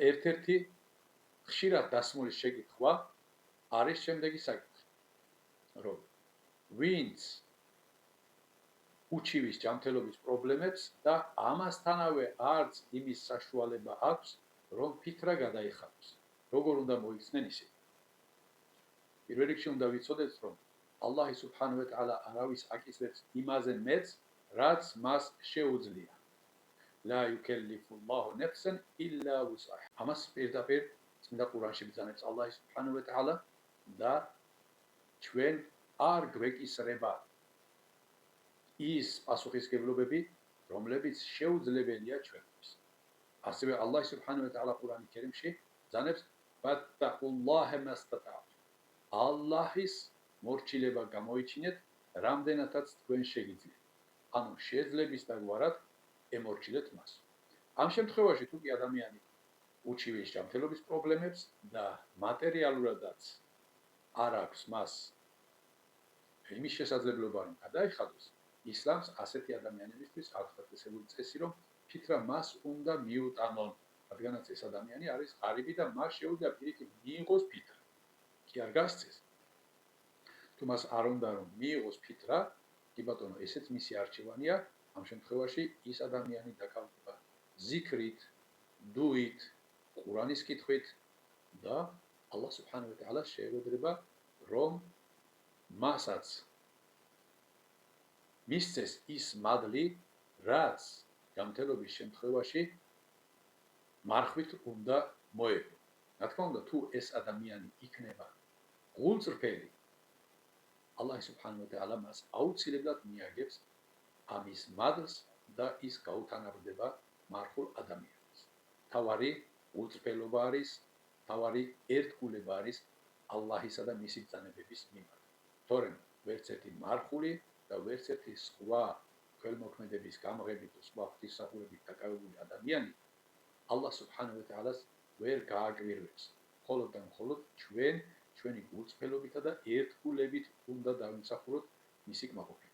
ერთ-ერთი ხშირად დასმული შეკითხვა არის შემდეგი საკითხი, რომ ვინც უჩივის ჯანმრთელობის პრობლემებს და ამასთანავე არც იმის საშუალება აქვს, რომ ფიქრა გადაიხადოს. როგორ უნდა მოიქცნენ ისინი? პირველ რიგში უნდა ვიცოდეთ, რომ ალლაჰი სუბჰანაჰუ ვა თაალა არავის აკისრებს იმაზე მეც, რაც მას შეუძლია. ლა იუკელიფულლაჰუ ნაფსან ილლა ვუსაჰა. ამას პირდაპირ წმინდა ყურანში ბრძანებს ალლაჰი სუბჰანაჰუ ვა თაალა და ჩვენ არ გვეკისრება ის პასუხისგებლობები, რომლებიც შეუძლებელია ჩვენთვის. ასევე ალლაჰი სუბჰანაჰუ ვა თაალა ყურანი კერიმში ბრძანებს ფატტაყულლაჰა მასტატა'ტუმ. ალლაჰის მორჩილება გამოიჩინეთ, რამდენადაც თქვენ შეგიძლიათ. ანუ შეძლების დაგვარად ემორჩილეთ მას. ამ შემთხვევაში თუ კი ადამიანი უჩივის ჯანმრთელობის პრობლემებს და მატერიალურადაც არ აქვს მას იმის შესაძლებლობა, რომ გადაეხადოს, ისლამს ასეთი ადამიანებისთვის აქვს დაწესებული წესი, რომ ფიქრა მას უნდა მიუტანონ, რადგანაც ეს ადამიანი არის ღარიბი და მას შეუძლია პირიქით მიიღოს ფიქრა. კი არ გასცეს? თუ მას არ უნდა რომ მიიღოს ფიქრა, კი ბატონო, ესეც მისი არჩევანია. ამ შემთხვევაში ის ადამიანი დაკავდება ზიქრით, დუით, ყურანის კითხვით და ალლაჰ სუბჰანაჰუ ვა თაალა შეეგოდება, რომ მასაც მისცეს ის მადლი, რაც ჯანმრთელობის შემთხვევაში მარხვით უნდა მოეღო. რა თქმა უნდა, თუ ეს ადამიანი იქნება გულწრფელი, ალლაჰი სუბჰანაჰუ ვა თაალა მას აუცილებლად მიაგებს ამის მადლს და ის გაუთანაბრდება მარხულ ადამიანს. თავარი გულწრფელობა არის, თავარი ერთგულება არის ალლაჰისა და მისი ბრძანებების მიმართ. თორემ ვერც ერთი მარხული და ვერც ერთი სხვა ქველმოქმედების გამღებით თუ სხვა ღვთისმსახურებით დაკავებული ადამიანი ალლაჰ სუბჰანაჰუ ვა თაალას ვერ გააკვირვებს. მხოლოდ და მხოლოდ ჩვენი გულწრფელობითა და ერთგულებით უნდა დავიმსახუროთ მისი კმაყოფილება.